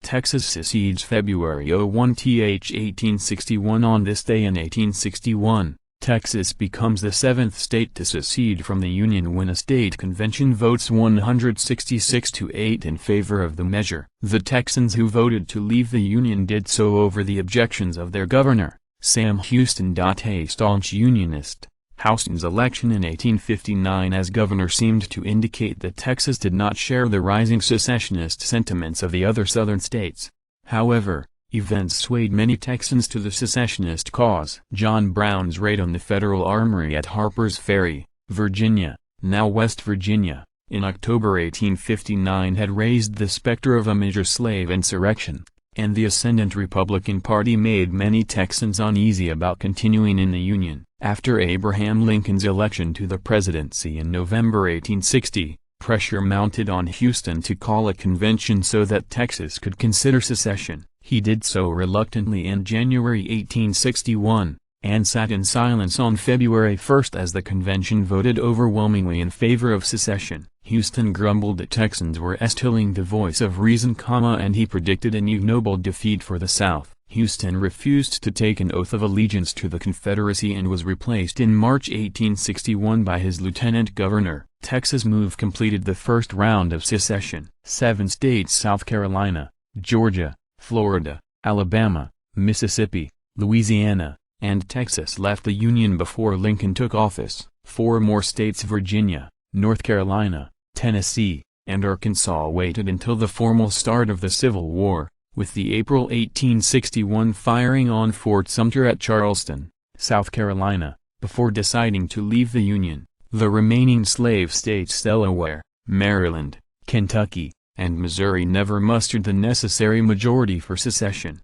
Texas secedes February 01th 1861. On this day in 1861, Texas becomes the seventh state to secede from the Union when a state convention votes 166-8 in favor of the measure. The Texans who voted to leave the Union did so over the objections of their governor, Sam Houston. A staunch Unionist, Houston's election in 1859 as governor seemed to indicate that Texas did not share the rising secessionist sentiments of the other southern states. However, events swayed many Texans to the secessionist cause. John Brown's raid on the Federal Armory at Harper's Ferry, Virginia, now West Virginia, in October 1859 had raised the specter of a major slave insurrection, and the ascendant Republican Party made many Texans uneasy about continuing in the Union. After Abraham Lincoln's election to the presidency in November 1860, pressure mounted on Houston to call a convention so that Texas could consider secession. He did so reluctantly in January 1861, and sat in silence on February 1 as the convention voted overwhelmingly in favor of secession. Houston grumbled that Texans were stealing the voice of reason, and he predicted an ignoble defeat for the South. Houston refused to take an oath of allegiance to the Confederacy and was replaced in March 1861 by his lieutenant governor. Texas' move completed the first round of secession. 7 states, South Carolina, Georgia, Florida, Alabama, Mississippi, Louisiana, and Texas, left the Union before Lincoln took office. 4 more states, Virginia, North Carolina, Tennessee, and Arkansas, waited until the formal start of the Civil War, with the April 1861 firing on Fort Sumter at Charleston, South Carolina, before deciding to leave the Union. The remaining slave states, Delaware, Maryland, Kentucky, and Missouri, never mustered the necessary majority for secession.